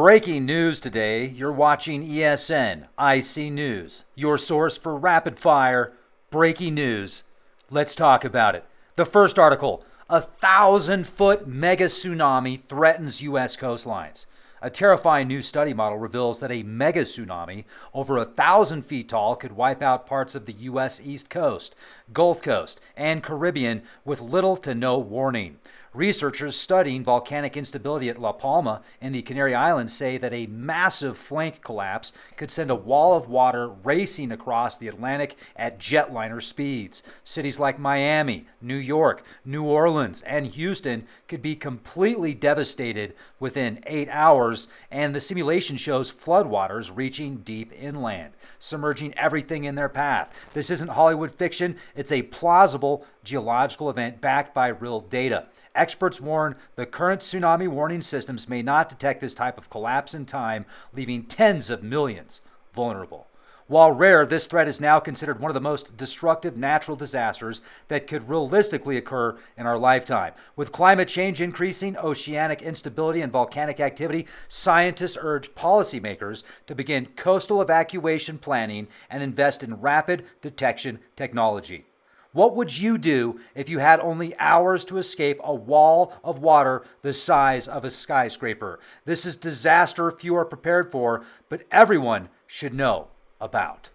Breaking news today. You're watching ESN IC News, your source for rapid fire breaking news. Let's talk about it. The first article: 1,000-foot mega-tsunami threatens U.S. coastlines. A terrifying new study model reveals that a mega-tsunami over 1,000 feet tall could wipe out parts of the U.S. East Coast, Gulf Coast, and Caribbean with little to no warning. Researchers studying volcanic instability at Palma in the Canary Islands say that a massive flank collapse could send a wall of water racing across the Atlantic at jetliner speeds. Cities like Miami, New York, New Orleans, and Houston could be completely devastated within 8 hours, and the simulation shows floodwaters reaching deep inland, submerging everything in their path. This isn't Hollywood fiction. It's a plausible geological event backed by real data. Experts warn the current tsunami warning systems may not detect this type of collapse in time, leaving tens of millions vulnerable. While rare, this threat is now considered one of the most destructive natural disasters that could realistically occur in our lifetime. With climate change increasing, oceanic instability, and volcanic activity, scientists urge policymakers to begin coastal evacuation planning and invest in rapid detection technology. What would you do if you had only hours to escape a wall of water the size of a skyscraper? This is disaster few are prepared for, but everyone should know about.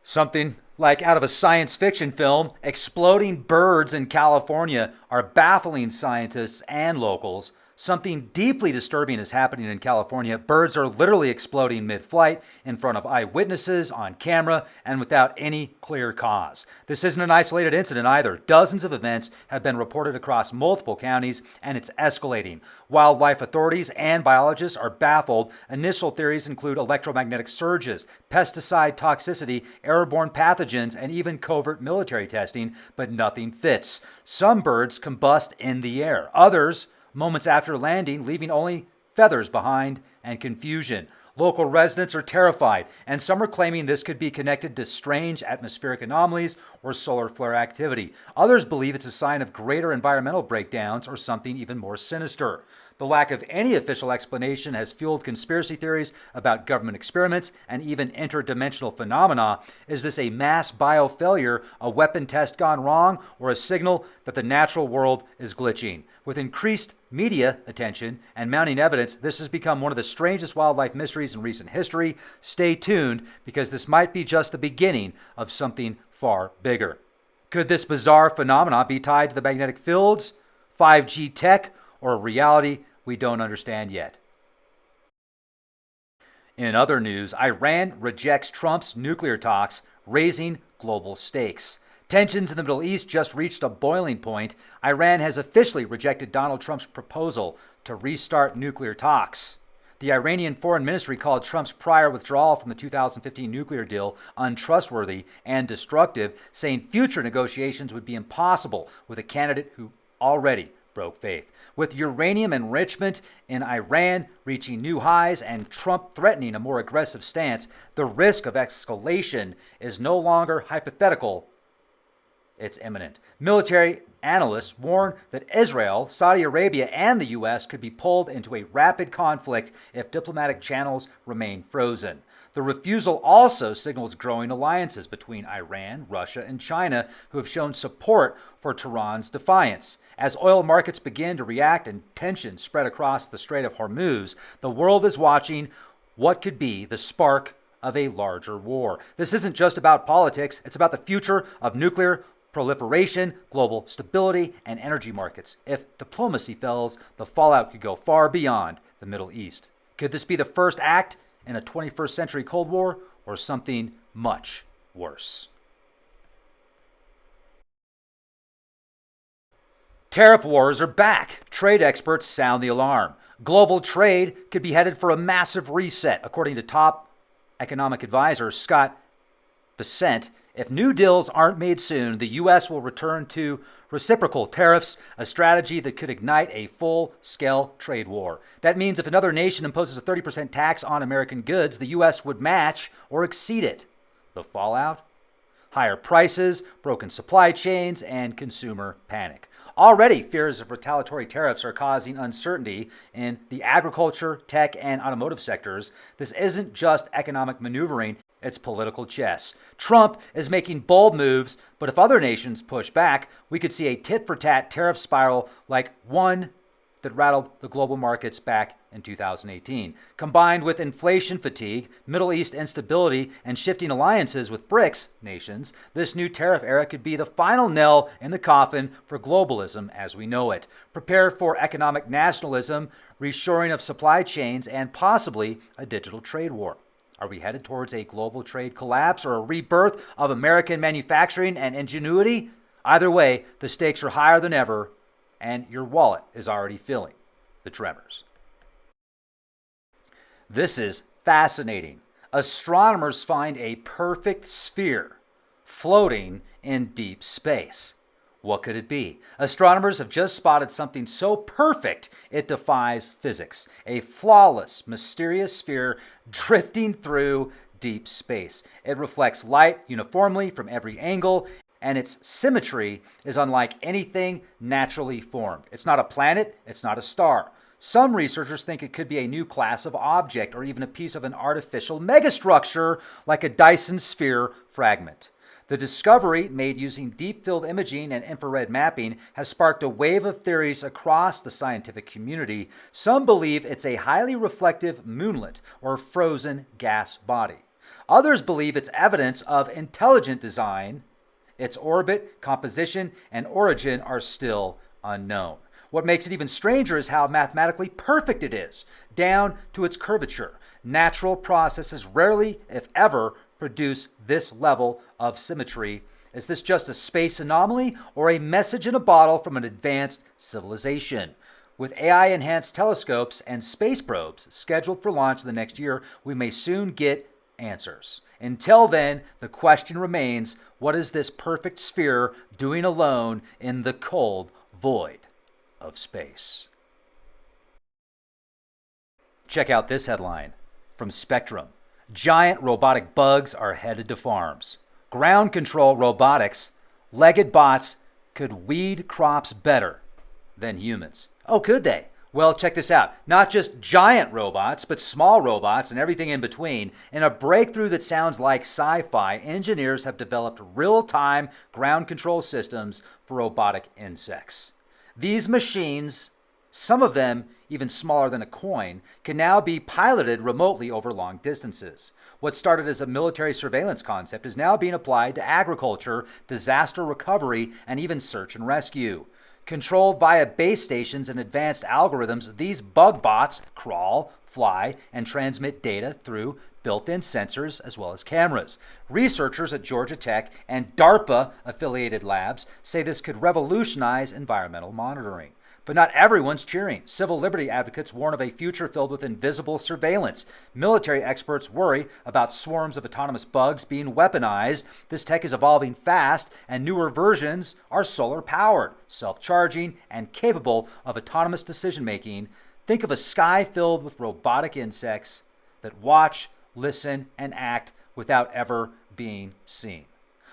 Something like out of a science fiction film, exploding birds in California are baffling scientists and locals. Something deeply disturbing is happening in California. Birds are literally exploding mid-flight in front of eyewitnesses, on camera, and without any clear cause. This isn't an isolated incident either. Dozens of events have been reported across multiple counties, and it's escalating. Wildlife authorities and biologists are baffled. Initial theories include electromagnetic surges, pesticide toxicity, airborne pathogens, and even covert military testing, but nothing fits. Some birds combust in the air. Others moments after landing, leaving only feathers behind and confusion. Local residents are terrified, and some are claiming this could be connected to strange atmospheric anomalies or solar flare activity. Others believe it's a sign of greater environmental breakdowns or something even more sinister. The lack of any official explanation has fueled conspiracy theories about government experiments and even interdimensional phenomena. Is this a mass biofailure, a weapon test gone wrong, or a signal that the natural world is glitching? With increased media attention and mounting evidence, this has become one of the strangest wildlife mysteries in recent history. Stay tuned, because this might be just the beginning of something far bigger. Could this bizarre phenomena be tied to the magnetic fields, 5G tech, or a reality we don't understand yet? In other news, Iran rejects Trump's nuclear talks, raising global stakes. Tensions in the Middle East just reached a boiling point. Iran has officially rejected Donald Trump's proposal to restart nuclear talks. The Iranian Foreign Ministry called Trump's prior withdrawal from the 2015 nuclear deal untrustworthy and destructive, saying future negotiations would be impossible with a candidate who already broke faith. With uranium enrichment in Iran reaching new highs and Trump threatening a more aggressive stance, the risk of escalation is no longer hypothetical. It's imminent. Military analysts warn that Israel, Saudi Arabia, and the U.S. could be pulled into a rapid conflict if diplomatic channels remain frozen. The refusal also signals growing alliances between Iran, Russia, and China, who have shown support for Tehran's defiance. As oil markets begin to react and tensions spread across the Strait of Hormuz, the world is watching what could be the spark of a larger war. This isn't just about politics, it's about the future of nuclear proliferation, global stability, and energy markets. If diplomacy fails, the fallout could go far beyond the Middle East. Could this be the first act in a 21st century Cold War, or something much worse? Tariff wars are back. Trade experts sound the alarm. Global trade could be headed for a massive reset, according to top economic advisor Scott Bessent. If new deals aren't made soon, the U.S. will return to reciprocal tariffs, a strategy that could ignite a full-scale trade war. That means if another nation imposes a 30% tax on American goods, the U.S. would match or exceed it. The fallout? Higher prices, broken supply chains, and consumer panic. Already, fears of retaliatory tariffs are causing uncertainty in the agriculture, tech, and automotive sectors. This isn't just economic maneuvering, it's political chess. Trump is making bold moves, but if other nations push back, we could see a tit-for-tat tariff spiral like one that rattled the global markets back in 2018. Combined with inflation fatigue, Middle East instability, and shifting alliances with BRICS nations, this new tariff era could be the final nail in the coffin for globalism as we know it. Prepare for economic nationalism, reshoring of supply chains, and possibly a digital trade war. Are we headed towards a global trade collapse or a rebirth of American manufacturing and ingenuity? Either way, the stakes are higher than ever, and your wallet is already feeling the tremors. This is fascinating. Astronomers find a perfect sphere floating in deep space. What could it be? Astronomers have just spotted something so perfect it defies physics. A flawless, mysterious sphere drifting through deep space. It reflects light uniformly from every angle, and its symmetry is unlike anything naturally formed. It's not a planet, it's not a star. Some researchers think it could be a new class of object or even a piece of an artificial megastructure like a Dyson sphere fragment. The discovery, made using deep field imaging and infrared mapping, has sparked a wave of theories across the scientific community. Some believe it's a highly reflective moonlet or frozen gas body. Others believe it's evidence of intelligent design. Its orbit, composition, and origin are still unknown. What makes it even stranger is how mathematically perfect it is, down to its curvature. Natural processes rarely, if ever, produce this level of symmetry. Is this just a space anomaly or a message in a bottle from an advanced civilization? With AI-enhanced telescopes and space probes scheduled for launch the next year, we may soon get answers. Until then, the question remains, what is this perfect sphere doing alone in the cold void of space? Check out this headline from Spectrum. Giant robotic bugs are headed to farms. Ground control robotics, legged bots could weed crops better than humans. Oh, could they? Well, check this out. Not just giant robots, but small robots and everything in between. In a breakthrough that sounds like sci-fi, engineers have developed real-time ground control systems for robotic insects. These machines, some of them even smaller than a coin, can now be piloted remotely over long distances. What started as a military surveillance concept is now being applied to agriculture, disaster recovery, and even search and rescue. Controlled via base stations and advanced algorithms, these bug bots crawl, fly, and transmit data through built-in sensors as well as cameras. Researchers at Georgia Tech and DARPA-affiliated labs say this could revolutionize environmental monitoring. But not everyone's cheering. Civil liberty advocates warn of a future filled with invisible surveillance. Military experts worry about swarms of autonomous bugs being weaponized. This tech is evolving fast, and newer versions are solar-powered, self-charging, and capable of autonomous decision-making. Think of a sky filled with robotic insects that watch, listen, and act without ever being seen.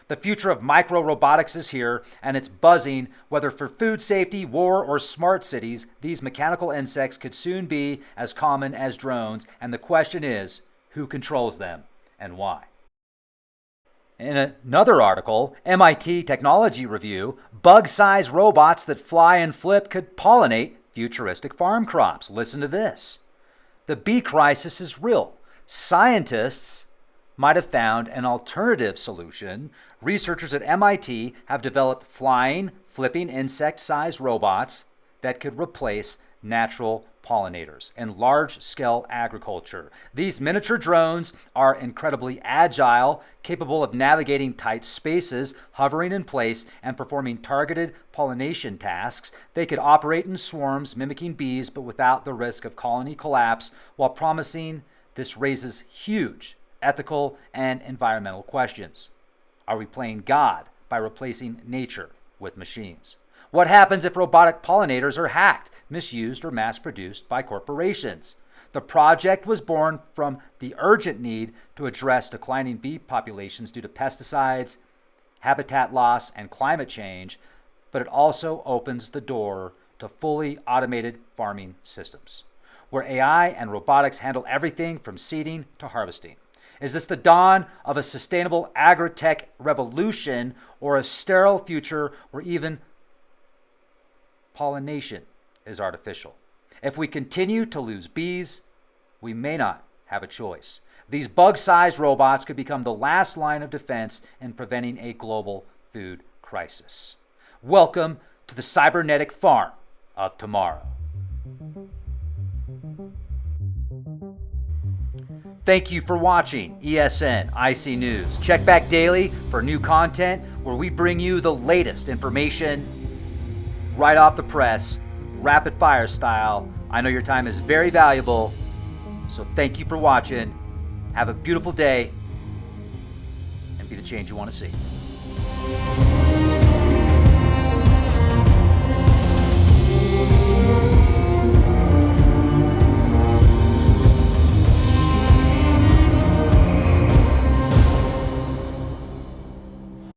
The future of micro-robotics is here, and it's buzzing. Whether for food safety, war, or smart cities, these mechanical insects could soon be as common as drones, and the question is, who controls them and why? In another article, MIT Technology Review, BugSiz Robots that fly and flip could pollinate futuristic farm crops. Listen to this. The bee crisis is real. Scientists might have found an alternative solution. Researchers at MIT have developed flying, flipping insect-sized robots that could replace natural pollinators in large-scale agriculture. These miniature drones are incredibly agile, capable of navigating tight spaces, hovering in place, and performing targeted pollination tasks. They could operate in swarms, mimicking bees, but without the risk of colony collapse. While promising, this raises huge ethical and environmental questions. Are we playing God by replacing nature with machines? What happens if robotic pollinators are hacked, misused, or mass-produced by corporations? The project was born from the urgent need to address declining bee populations due to pesticides, habitat loss, and climate change. but it also opens the door to fully automated farming systems, where AI and robotics handle everything from seeding to harvesting. Is this the dawn of a sustainable agri-tech revolution, or a sterile future where even pollination is artificial? If we continue to lose bees, we may not have a choice. These bug-sized robots could become the last line of defense in preventing a global food crisis. Welcome to the cybernetic farm of tomorrow. Thank you for watching ESN IC News. Check back daily for new content where we bring you the latest information right off the press, rapid fire style. I know your time is very valuable, so thank you for watching. Have a beautiful day and be the change you want to see.